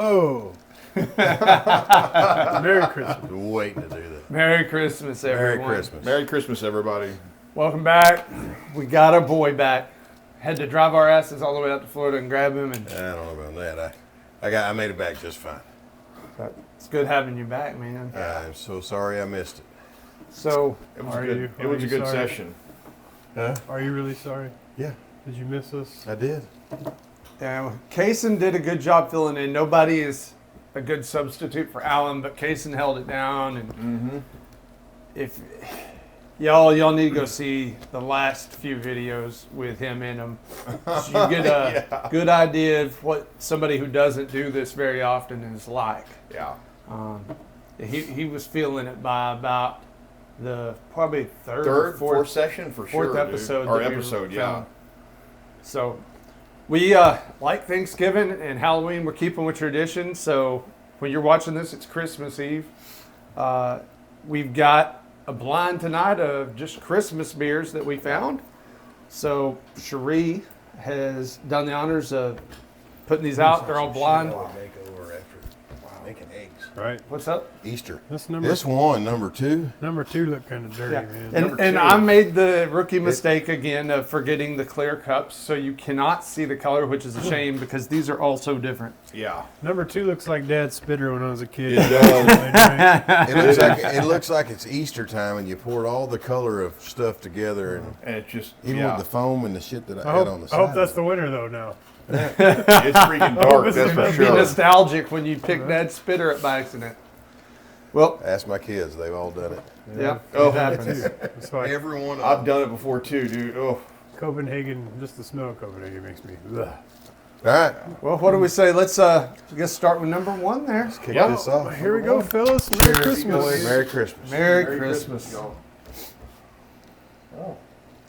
Oh. Merry Christmas. Waiting to do that. Merry Christmas, everyone. Merry Christmas. Merry Christmas, everybody. Welcome back. We got our boy back. Had to drive our asses all the way out to Florida and grab him, and I don't know about that. I made it back just fine. it's good having you back, man. I'm so sorry I missed it. So, It was Are a good, you- it are was a you good sorry? session. Huh? Are you really sorry? Yeah, Did you miss us? I did. yeah, Kaysen did a good job filling in. Nobody is a good substitute for Alan, but Kaysen held it down. And if y'all need to go see the last few videos with him in them, so you get a good idea of what somebody who doesn't do this very often is like. Yeah. He was feeling it by about the probably third or Fourth fourth session for sure. fourth episode. Dude. Or that we episode, filmed. yeah. So we like Thanksgiving and Halloween. We're keeping with tradition. So when you're watching this, it's Christmas Eve. We've got a blind tonight of just Christmas beers that we found. So Cherie has done the honors of putting these out. They're all blind. Makeover after making eggs. Right. What's up? Easter. This number This one, number 2. number 2 looked kind of dirty, Yeah. man. And Number two. I made the rookie mistake again of forgetting the clear cups, so you cannot see the color, which is a shame because these are all so different. Yeah. Number 2 looks like Dad's spitter when I was a kid. It does. It looks like it's Easter time, and you poured all the color of stuff together, and And it's just, even yeah. with the foam and the shit that I I had on the hope, side. I hope that's the winner, though, now. It's freaking dark, this that's is for gonna Be sure. nostalgic when you pick Dad's spitter up by accident. Well, Ask my kids; they've all done it. yeah, Oh. it happens. That's why Everyone. I've done it before too, dude. Oh, Copenhagen, just the smell of Copenhagen makes me. Ugh. All right, Well, what do we say? Let's start with number one there. kick Yeah. this off. Here we go, fellas. Merry Christmas. Merry Christmas. Merry Christmas. y'all. Oh.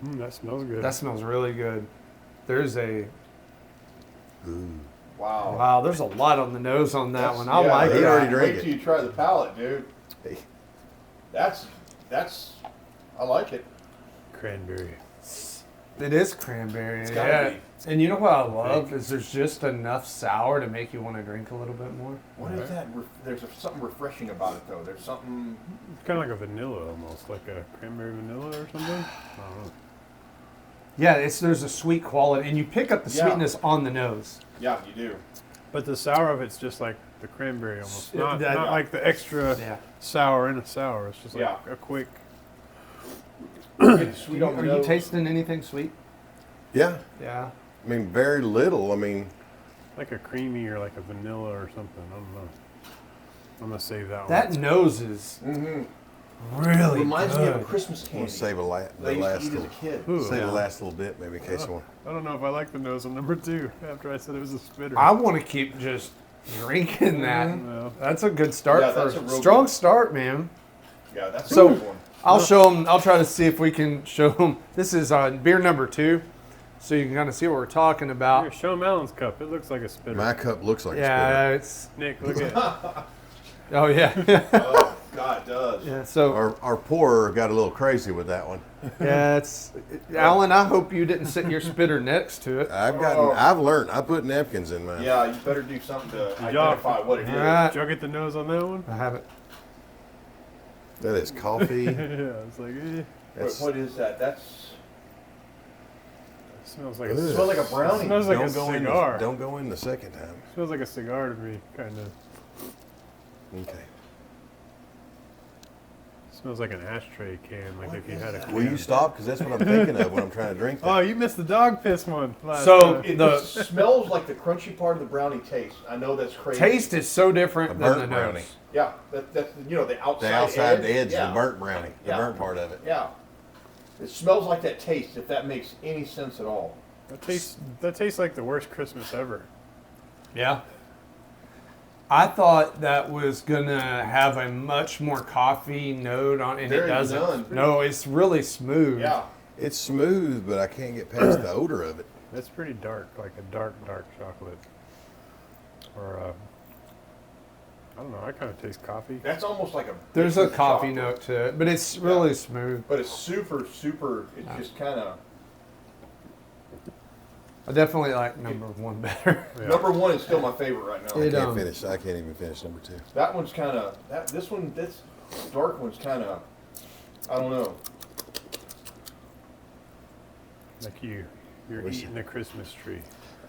That smells good. That smells really good. There's a Wow. wow. There's a lot on the nose on that That's- one. I yeah, like He it. already Wait drank till it. you try the palate, dude. Hey. That's, I like it. Cranberry. It is cranberry. It's gotta Yeah. be. And you know what I love is there's just enough sour to make you want to drink a little bit more. What is that? There's something refreshing about it, though. There's something. It's kind of like a vanilla almost, like a cranberry vanilla or something. I don't know. Yeah, there's a sweet quality, and you pick up the Yeah. sweetness on the nose. Yeah, you do. But the sour of it's just like the cranberry almost. Yeah, Not, that- not like the extra Yeah. sour in a sour. It's just like Yeah. a quick. It's sweet on the Are you nose. tasting anything sweet? Yeah, Yeah. I mean very little. I mean, Like a creamy or like a vanilla or something. I don't know. I'm gonna save that one. That nose is Mm-hmm. really Reminds me of a good. Christmas I'm candy. gonna save the They used last to eat as little, a kid. Ooh. save Yeah. the last little bit maybe in case you want. I don't know if I like the nose on number 2 after I said it was a spitter. I want to keep just drinking that. Well, That's a good start Yeah, for that's a real strong good- start, man. Yeah, that's So- a good one. I'll show them. I'll try to see if we can show them. This is beer number 2, so you can kind of see what we're talking here, about. show him Alan's cup. It looks like a spitter. My cup looks like Yeah, it's. Nick, look at it. Oh yeah, Oh, God, it does. yeah. a So spitter. Our pourer got a little crazy with that one. yeah, it's. Alan, I hope you didn't sit your spitter next to it. I've learned. I put napkins in mine. Yeah, you better do something to y'all- identify what it is. All right. Did y'all get the nose on that one? I have it. That is coffee. Yeah, it's like, Wait, That's, what is that? That's it smells like Ugh. it smells like a brownie. Smells like a don't go in. cigar. Don't go in the second time. Smells like a cigar to me, kind of. Okay. Smells like an ashtray can, like if you had a can. Will you stop? Because that's what I'm thinking of when I'm trying to drink that. Oh, you missed the dog piss one. last So- time. It The- smells like the crunchy part of the brownie taste. I know that's crazy. Taste is so different A than the burnt brownie. nose. Yeah, that's the outside. The outside edge, yeah. the burnt brownie, the Yeah. burnt part of it. Yeah, it smells like that taste. If that makes any sense at all. that tastes like the worst Christmas ever. Yeah. I thought that was gonna have a much more coffee note on, and There it you doesn't. none. No, it's really smooth. Yeah, It's smooth, but I can't get past the odor of it. It's pretty dark, like a dark chocolate. Or I don't know. I kind of taste coffee. that's almost like a. There's a bitter coffee chocolate. note to it, but it's really smooth. But it's super. It's just kind of. I definitely like number 1 better. Yeah. Number 1 is still my favorite right now. It, I can't even finish number 2. That one's kind of this dark one's kind of, I don't know. Like you're Wish- eating the Christmas tree.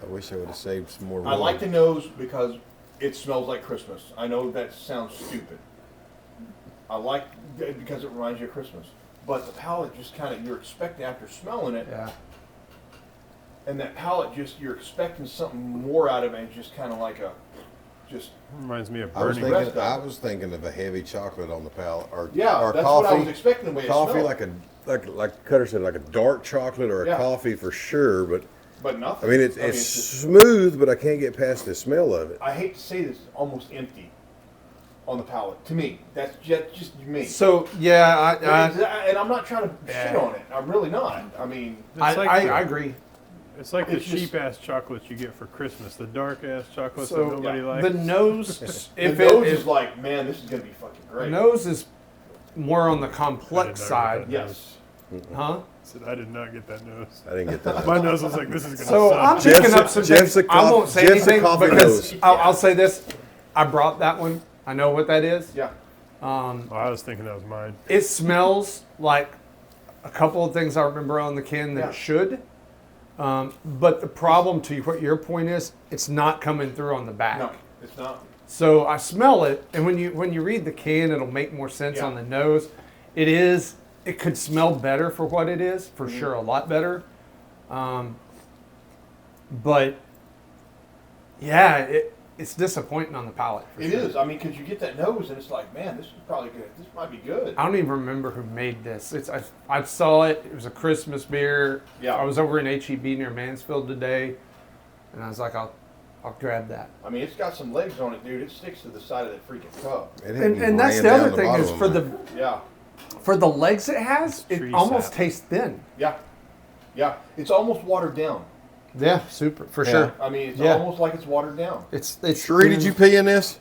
I wish I would have saved some more. I like the nose because it smells like Christmas. I know that sounds stupid. I like it because it reminds you of Christmas. But the palate just kind of, you're expecting after smelling it, yeah. and that palate just, you're expecting something more out of it, and just kind of like Reminds me of I was burning. thinking. I was thinking of a heavy chocolate on the palate, or yeah, or that's coffee. what I was expecting the way it Coffee, smelled. like Cutter said, like a dark chocolate or a Yeah. coffee for sure. But But nothing. I mean, it's just, smooth, but I can't get past the smell of it. I hate to say this, almost empty on the palate. To me, that's just me. So, yeah, And I'm not trying to shit Yeah. on it. I'm really not. I mean, I agree. It's like the It's just- cheap ass chocolates you get for Christmas, the dark ass chocolates So, that nobody yeah. likes. The nose, the if nose it is like, man, this is gonna be fucking great. nose is more on the I complex did not side, get that Yes. huh? I said I did not get that nose. I didn't get that. My nose was like, this is gonna So suck. I'm Jeff's picking a- up some Jeff's things. a I won't say Jeff's a anything coffee because nose. I'll say this. I brought that one. I know what that is. Yeah. Oh, I was thinking that was mine. It smells like a couple of things I remember on the can that Yeah. it should. But the problem to what your point is, it's not coming through on the back. No, it's not. So I smell it, and when you read the can, it'll make more sense Yeah. on the nose. It could smell better for what it is, for sure, a lot better. But yeah, it's disappointing on the palate. For It sure. is. I mean, because you get that nose, and it's like, man, this is probably good. This might be good. I don't even remember who made this. I saw it. It was a Christmas beer. Yeah. I was over in HEB near Mansfield today, and I was like, I'll grab that. I mean, it's got some legs on it, dude. It sticks to the side of that freaking cup. It hadn't And that's ran the down other thing bottom is of for mine. Yeah. for the legs it has, It's it tree almost sap. tastes thin. Yeah. Yeah. It's almost watered down. Yeah, super for Yeah. sure. I mean, it's Yeah. almost like it's watered down. It's Sheree, did you pee in this?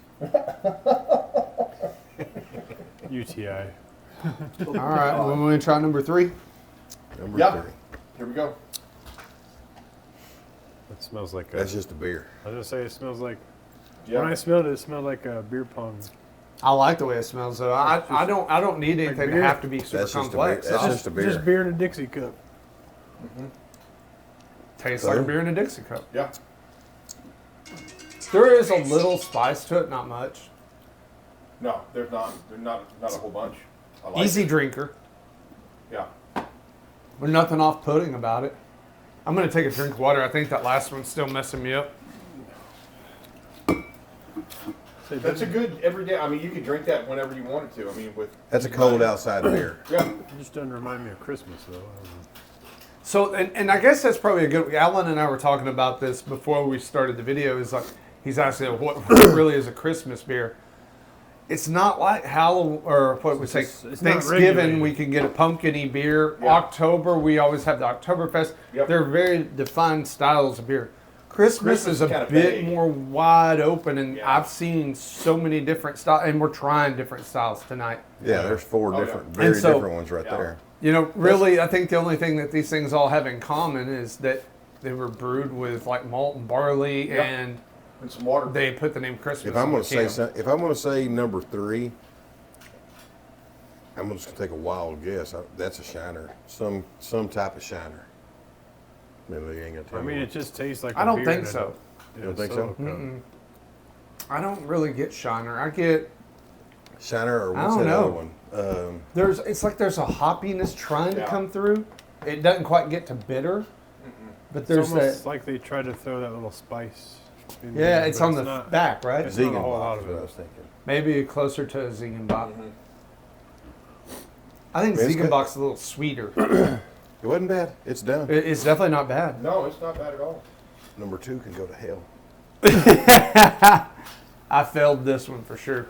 UTI. All right, well, we're gonna try number 3. Number Yeah. 3. Here we go. It smells like a. That's just a beer. I was gonna say it smells like. Yeah. When I smelled it, it smelled like a beer pong. I like the way it smells though. I don't need anything to beer. have to be super That's just a complex. beer. That's I'll- just a beer. Just beer in a Dixie cup. tastes like a beer in a Dixie cup. Yeah. There is a little spice to it, not much. No, there's not. There's not a whole bunch. I like Easy it. drinker. Yeah. There's nothing off-putting about it. I'm gonna take a drink of water. I think that last one's still messing me up. Say, That's a doesn't- good everyday. I mean, you can drink that whenever you wanted to. I mean, with. That's a cold outside beer. Yeah. It just doesn't remind me of Christmas though. So, and I guess that's probably a good. Alan and I were talking about this before we started the video. Is like he's asking what really is a Christmas beer. It's not like Halloween or what we say It's not Thanksgiving. regulated. We can get a pumpkin-y beer. Yeah. October we always have the Oktoberfest. Yep. They're very defined styles of beer. Christmas is a Christmas is bit kinda vague. more wide open, and Yeah. I've seen so many different styles, and we're trying different styles tonight. Yeah, there's 4 Oh, yeah. different, very And so- different ones right Yeah. there. You know, really, I think the only thing that these things all have in common is that they were brewed with like malt and barley, Yep. and And some water. they put the name Christmas. If I'm on going the to can. say if I'm going to say number 3, I'm just going to take a wild guess. That's a shiner, some type of shiner. Maybe ain't gonna tell I mean, me. it just tastes like. I a don't beer think in a- so. in You don't a think so? solo cup. Mm-mm. I don't really get Shiner. I get Shiner or I what's don't that know. other one? it's like there's a hoppiness trying to Yeah. come through. It doesn't quite get to bitter, but It's there's almost that. like they tried to throw that little spice. In Yeah, there, it's but on the not. back, right? It's not a Ziegenbach whole lot is of what it. I was thinking. Maybe closer to a Ziegenbach. Mhm. I think It's good. Ziegenbach's a little sweeter. It wasn't bad. It's done. It's definitely not bad. No, it's not bad at all. Number 2 can go to hell. I failed this one for sure.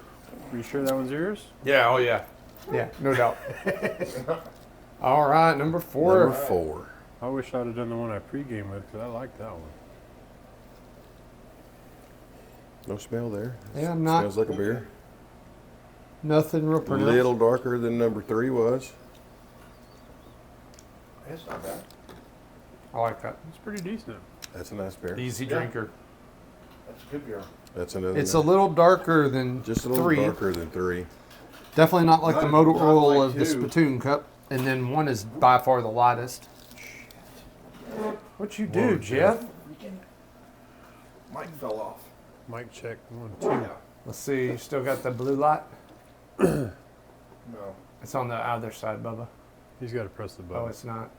Are you sure that one's yours? Yeah, oh yeah. Yeah, no doubt. All right, number 4. Number 4. I wish I'd have done the one I pregame with because I like that one. No smell there. Yeah, I'm not- Smells like a beer. Nothing real A pronounced. little darker than number 3 was. It's not bad. I like that. It's pretty decent. That's a nice beer. Easy Yeah. drinker. That's a good beer. That's another. It's a little darker than just a little 3. darker than 3. Definitely not like the motor Not oil like of the 2. Spittoon cup. And then 1 is by far the lightest. What you do, Whoa, Jeff? Mike fell off. Mic check 1, 2. Let's see. You still got the blue light? No. It's on the other side, Bubba. He's got to press the Oh, button. it's not.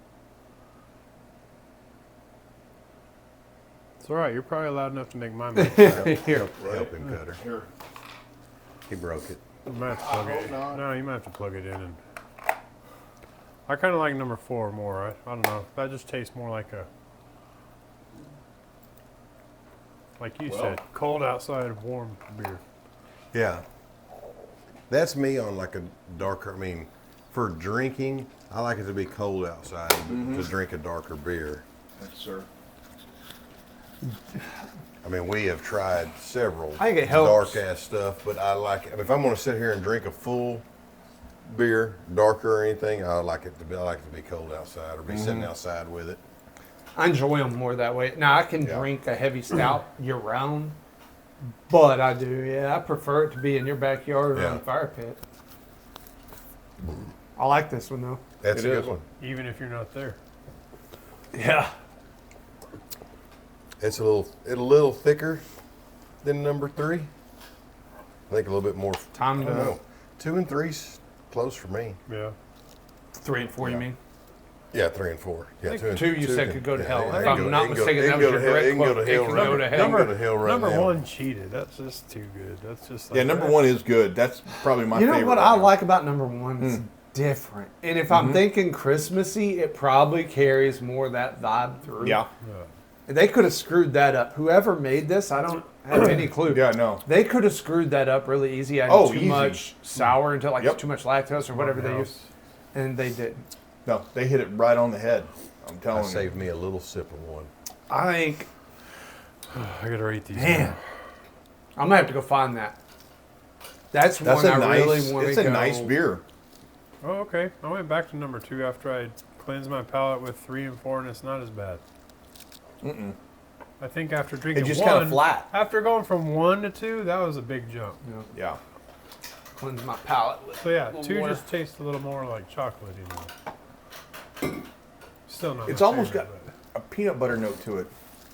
It's all right. You're probably loud enough to make my mic check. Here. Help him, Cutter. Here. He broke it. You might have to plug it in. No, you might have to plug it in. And I kind of like number 4 more. I don't know. That just tastes more like you Well. said, cold outside, warm beer. Yeah. That's me on like a darker, I mean, for drinking, I like it to be cold outside to drink a darker beer. Yes, sir. I mean, we have tried several I think it helps. dark ass stuff, but I like it. If I'm going to sit here and drink a full beer, darker or anything, I like it to be cold outside or be sitting outside with it. I enjoy them more that way. Now, I can Yeah. drink a heavy stout year round, but I prefer it to be in your backyard or Yeah. on the fire pit. I like this one, though. That's It a is. good one. Even if you're not there. Yeah. It's a little thicker than number 3. I think a little bit more. Time I don't to know. 2 and 3's close for me. Yeah. 3 and 4, you mean? Yeah, 3 and 4. Yeah, think 2 and 2 you said can- could go to yeah, hell. it If can I'm go- not it can go- mistaken, it that can was go your to hell- direct it can go quote. to It hell can right- go to it hell. can go to hell right Number now. 1 cheated. That's just too good. That's just like Yeah, number 1 is good. That's probably my You favorite. know what right I now. like about number 1? It's different. And if I'm thinking Christmassy, it probably carries more of that vibe through. Yeah. They could have screwed that up. Whoever made this, I don't have any clue. Yeah, no. They could have screwed that up really easy. Adding Oh, too easy. much sour into like Yep. too much lactose or whatever they Farmhouse. use, and they didn't. No, they hit it right on the head. I'm I telling you. saved me a little sip of one. I think, I gotta rate these. man, I'm gonna have to go find that. That's That's one a I nice. really want to It's go. a nice beer. Oh, okay. I went back to number 2 after I cleansed my palate with 3 and 4, and it's not as bad. I think after drinking It's just 1, kind of flat. after going from 1 to 2, that was a big jump. Yeah. Cleanse my palate with So yeah, a little 2 more. just tastes a little more like chocolate, Still not. It's my almost favorite, got a peanut butter note to it.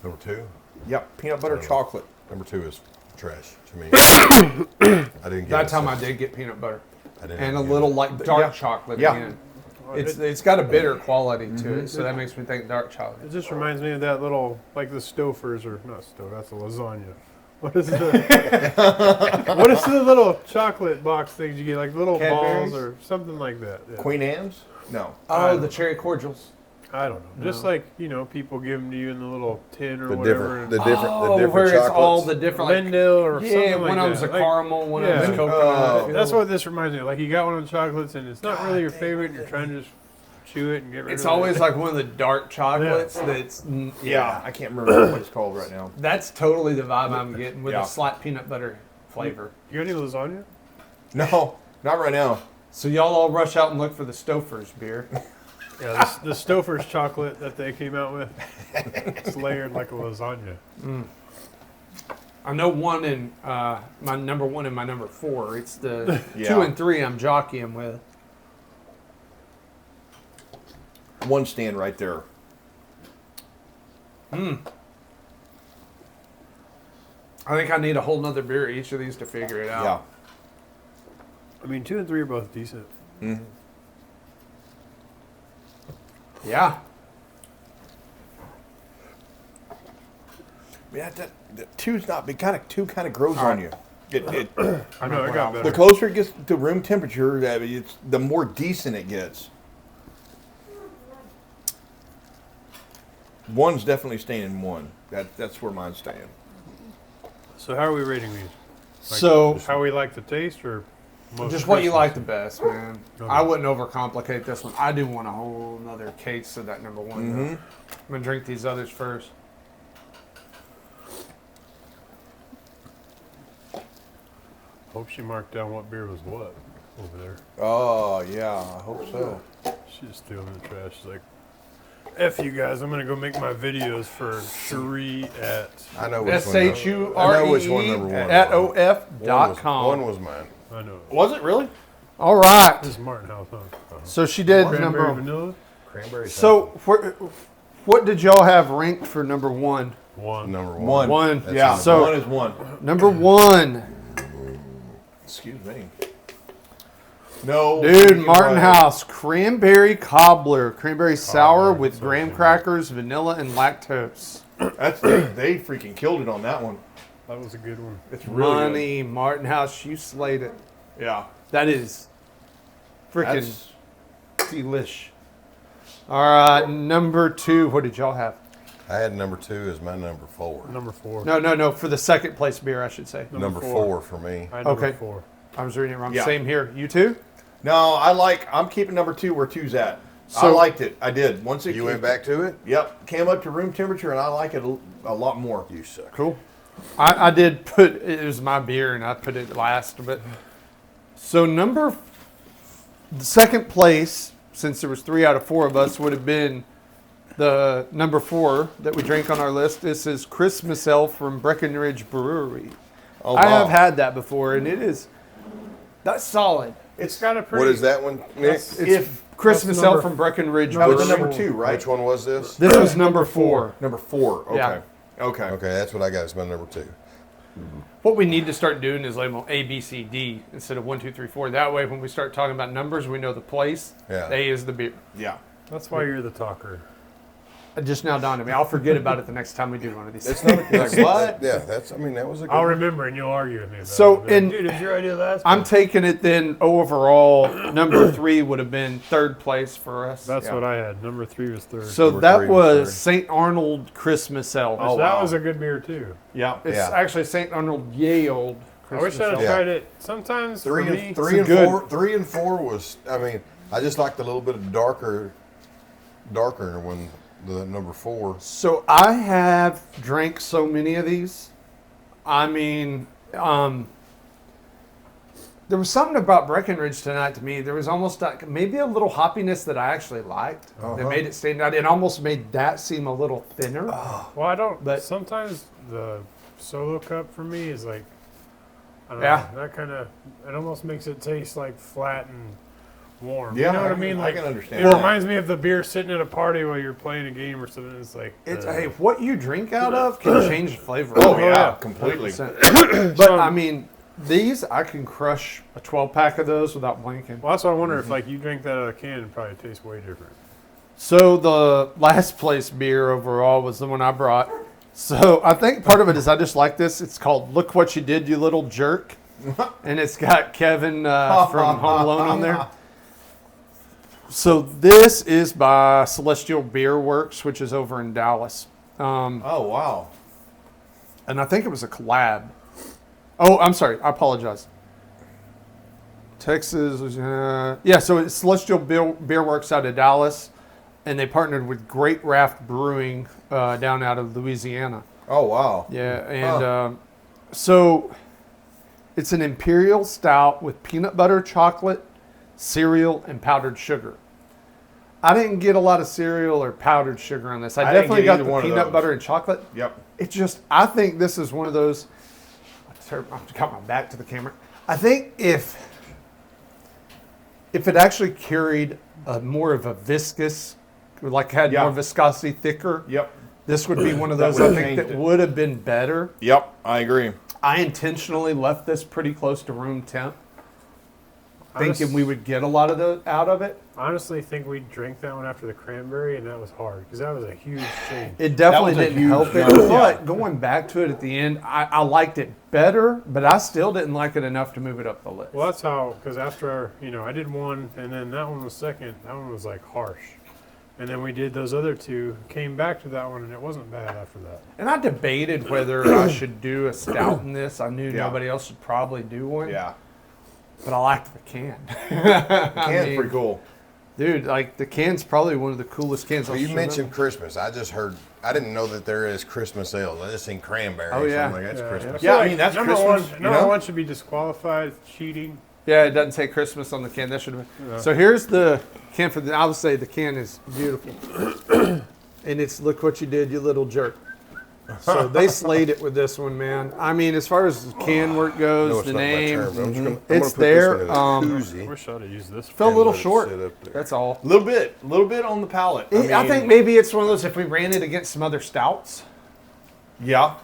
Number 2? Yep, peanut butter chocolate. Number 2 is trash to me. I didn't get That it, time so I did get peanut butter I didn't and a get little it. like dark Yeah. chocolate Yeah. again. but It's got a bitter quality to it, so that makes me think dark chocolate. It just reminds me of that little, like the Stofers, or not Stouffer, that's a lasagna. What is the what is the little chocolate box things you get, like little Cadbury's? balls or something like that? Yeah. Queen Anne's? No. Oh, the cherry cordials. I don't know. Just No. like people give them to you in the little tin or The whatever. different, the different, Oh, the different where chocolates. it's all the different like Lindell or yeah, something like one of them's that. a Like, caramel, one of them's yeah. a coconut. that's what this reminds me of. Like you got one of the chocolates and it's not really your favorite and you're trying to just chew it and get rid It's of it. always like one of the dark chocolates that's Yeah, I can't remember what it's called right now. That's totally the vibe I'm getting with Yeah. a slight peanut butter flavor. You got any lasagna? No, not right now. So y'all all rush out and look for the Stouffer's beer. Yeah, the Stouffer's chocolate that they came out with. It's layered like a lasagna. I know one in my number 1 and my number 4. It's the Yeah. 2 and 3 I'm jockeying with. One stand right there. I think I need a whole nother beer each of these to figure it out. Yeah. I mean, 2 and 3 are both decent. Yeah. Yeah, that two's not big. Two kind of grows on you. It, I know, it got better. the closer it gets to room temperature, the more decent it gets. One's definitely staying in 1. That's where mine's staying. So how are we rating these? So How we like the taste or most just what you Christmas? like the best, man. Okay. I wouldn't overcomplicate this one. I do want a whole nother case of that number 1. though. I'm gonna drink these others first. Hope she marked down what beer was what over there. Oh yeah, I hope so. She just threw them in the trash. She's like, F you guys. I'm gonna go make my videos for Cherie at. I know which one. SHUREE I know which one number one at was. OF.com. One was mine. I know. Was it really? All right. This is Martin House, huh? So she did Cranberry number. vanilla. Cranberry. So what did y'all have ranked for number one? One. number one. One. That's Yeah, number So- one is one. Number one, Excuse me. No. dude, freaking Martin way. House cranberry cobbler, cranberry sour with graham crackers, vanilla, and lactose. They freaking killed it on that one. That was a good one. It's really Money, Martin House, you slayed it. good. Yeah. That is freaking That's, delish. All right, number two. What did y'all have? I had number 2 as my number 4. Number 4. No. For the second place beer, I should say. Number four for me. I had number Okay. 4. I was reading it wrong. Yeah. Same here. You too? no, I'm keeping number 2 where 2's at. I So- liked it. I did. Once it You went back to it? Yep. Came up to room temperature, and I like it a lot more. You suck. Cool. I did put it was my beer and I put it last, but so the second place, since there was 3 out of 4 of us, would have been the number 4 that we drank on our list. This is Christmas Elf from Breckenridge Brewery. Oh, I wow. have had that before, and that's solid. It's got a pretty. What is that one, Nick? That's- It's Christmas number- Elf from Breckenridge That was Brewery. the number 2, right? Which one was this? This was number 4. Number 4. Okay. Yeah. Okay. Okay, that's what I got. It's my number 2. What we need to start doing is label A, B, C, D instead of 1, 2, 3, 4. That way, when we start talking about numbers, we know the place. Yeah. A is the beer. Yeah. That's why you're the talker. It just now dawned on me. I'll forget about it the next time we do one of these. It's not a, Like, what? Yeah, that was a good I'll one. remember and you'll argue with me. About So, it. Be like, in- dude, it was your idea last I'm time. taking it then overall. Number 3 would have been third place for us. That's Yeah. what I had. Number 3 was third. So Number that 3 was was third. St. Arnold Christmas Elf. Oh, that wow. was a good beer too. Yeah. It's Yeah. actually St. Arnold Ye Old I wish Christmas I'd have Elf. Yeah. tried it. Sometimes Three for and me, three and good. four. 3 and 4 was. I mean, I just liked a little bit of darker when the number 4. So I have drank so many of these. I mean, there was something about Breckenridge tonight to me. There was almost like maybe a little hoppiness that I actually liked that made it stand out. It almost made that seem a little thinner. well, I don't. But- Sometimes the solo cup for me is like, I don't Yeah. know, that kind of. It almost makes it taste like flat and warm. Yeah, you know what I I mean? can- I Like can understand It that. reminds me of the beer sitting at a party while you're playing a game or something. It's like. It's hey, what you drink out of can change the flavor. Oh, of it. yeah. yeah. Completely. 100%. But I mean, these I can crush a 12-pack of those without blinking. Well, that's what I wonder if like you drink that out of a can, it probably tastes way different. So the last place beer overall was the one I brought. So I think part of it is I just like this. It's called "Look What You Did, You Little Jerk," and it's got Kevin from Home Alone on there. So this is by Celestial Beer Works, which is over in Dallas, Oh, wow. and I think it was a collab. Oh, I'm sorry. I apologize. Texas, yeah. So it's Celestial Beer Works out of Dallas, and they partnered with Great Raft Brewing down out of Louisiana. Oh, wow. Yeah, and so it's an imperial stout with peanut butter, chocolate, cereal, and powdered sugar. I didn't get a lot of cereal or powdered sugar on this. I I didn't definitely get got either the one of peanut those. butter and chocolate. Yep. It's just, I think this is one of those. I've got my back to the camera. I think if it actually carried more of a viscous, like had Yeah. more viscosity, thicker, Yep. this would be one of That those I would've think changed that it. would have been better. Yep. I agree. I intentionally left this pretty close to room temp, thinking Honest- we would get a lot of those out of it. Honestly, think we drank that one after the cranberry, and that was hard because that was a huge change. It definitely was a didn't huge help it, jump. but going back to it at the end, I liked it better, but I still didn't like it enough to move it up the list. Well, that's how, because after, I did one, and then that one was second. That one was like harsh. And then we did those other two, came back to that one, and it wasn't bad after that. And I debated whether I should do a stout in this. I knew Yeah. nobody else should probably do one, Yeah. but I liked the can. The can's pretty cool. Dude, like the can's probably one of the coolest cans. So I've you seen. mentioned Christmas. I just heard. I didn't know that there is Christmas ales. I just seen cranberry. Oh, so yeah. I'm like, that's Christmas. Yeah, I mean, that's number Christmas, one. you Number know? one should be disqualified. It's cheating. Yeah, it doesn't say Christmas on the can. That should have been. Yeah. So here's the can for the. I would say the can is beautiful, and it's look what you did, you little jerk. So they slayed it with this one, man. I mean, as far as the can work No, goes, it's the not my name, turn, but I'm just gonna, I'm it's gonna put there. This one in a koozie I wish I'd have used this. fell a and little let it short. sit up there. That's all. A little bit on the palate. I think maybe it's one of those if we ran it against some other stouts, Yeah.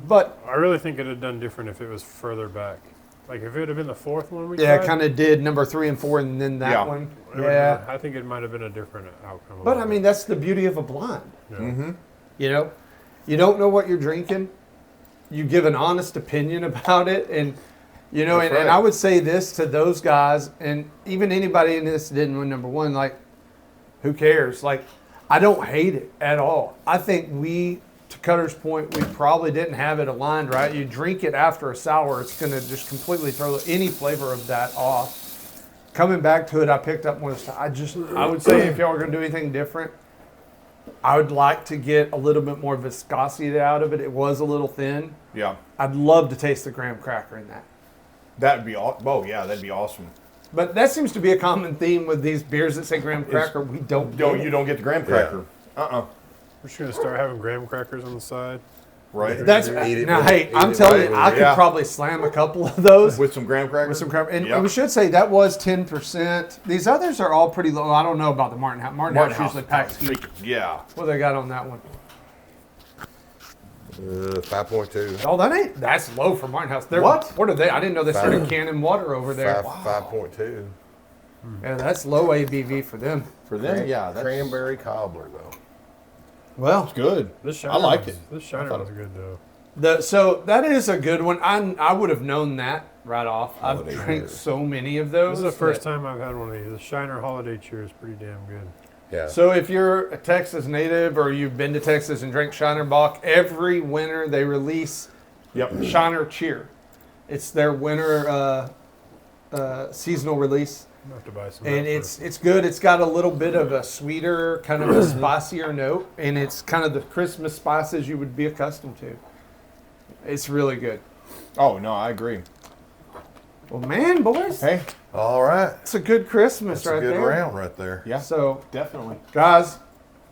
But I really think it'd have done different if it was further back. Like if it would have been the fourth one we yeah, tried. kind of did number 3 and 4, and then that Yeah. one. it would've Yeah, been- I think it might have been a different outcome. a but little I mean that's the beauty of a blind. bit. Yeah. You know, you don't know what you're drinking. You give an honest opinion about it, and you know, That's and right. I would say this to those guys, and even anybody in this didn't win number 1. Like, who cares? Like, I don't hate it at all. I think we, to Cutter's point, we probably didn't have it aligned right. You drink it after a sour, it's going to just completely throw any flavor of that off. Coming back to it, I picked up one of the. I would say if y'all are going to do anything different, I would like to get a little bit more viscosity out of it. It was a little thin. Yeah. I'd love to taste the graham cracker in that. That'd be oh yeah, that'd be awesome. But that seems to be a common theme with these beers that say graham cracker. We don't. No, get you it. don't get the graham cracker. We're just gonna start having graham crackers on the side. Right. That's Eat it now. with- Hey, eat I'm it telling right you, I could Yeah. probably slam a couple of those With some graham cracker. with some cracker. And Yep. we should say that was 10%. These others are all pretty low. I don't know about the Martin House. Martin House usually packs heat. Yeah. What they got on that one? 5.2. Oh, that's low for Martin House. They're, What? What are they? I didn't know they started Five. canning water over there. 5.2. Yeah, that's low ABV for them. For them, yeah, that's Cranberry cobbler though. Well, good. This I liked was- it. This shiner thought was good though. so that is a good one. I would have known that right off. I've Holiday drank beer. so many of those. This is the first that- time I've had one of these. The Shiner Holiday Cheer is pretty damn good. Yeah. So if you're a Texas native or you've been to Texas and drank Shiner Bock, every winter they release Yep. Shiner Cheer. It's their winter seasonal release. I'm gonna have to buy some. And of that it's good. It's got a little bit of a sweeter, kind of a spicier note, and it's kind of the Christmas spices you would be accustomed to. It's really good. Oh no, I agree. Well, man, boys, Hey, All right. it's a good Christmas That's right a good there. round right there. yeah, So, definitely. guys,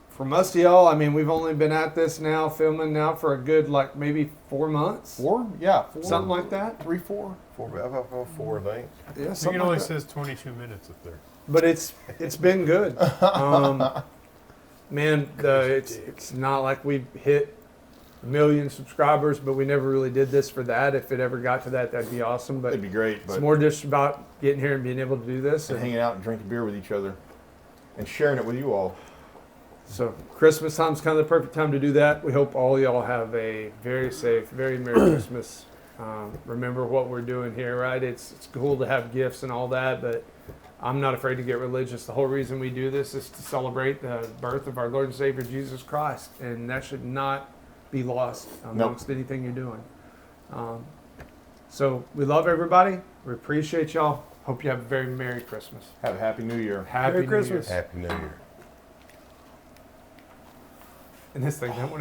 from us to y'all, I mean, we've only been at this now, filming now for a good, like, maybe 4 months. 4? Yeah, 4. Something like that. 3, 4. 4, I think. Yeah, You something can only like that. says 22 minutes up there. But it's been good. Man, it's not like we hit a million subscribers, but we never really did this for that. If it ever got to that, that'd be awesome. But That'd be great. it's But more just about getting here and being able to do this. and And hanging out and drinking beer with each other, and sharing it with you all. so Christmas time's kind of the perfect time to do that. We hope all y'all have a very safe, very Merry Christmas. Remember what we're doing here, right? It's cool to have gifts and all that, but I'm not afraid to get religious. The whole reason we do this is to celebrate the birth of our Lord and Savior Jesus Christ, and that should not be lost amongst anything you're doing. So we love everybody. We appreciate y'all. Hope you have a very Merry Christmas. Have a happy New Year. Happy Merry New Year. Christmas. Happy New Year. And this thing, that one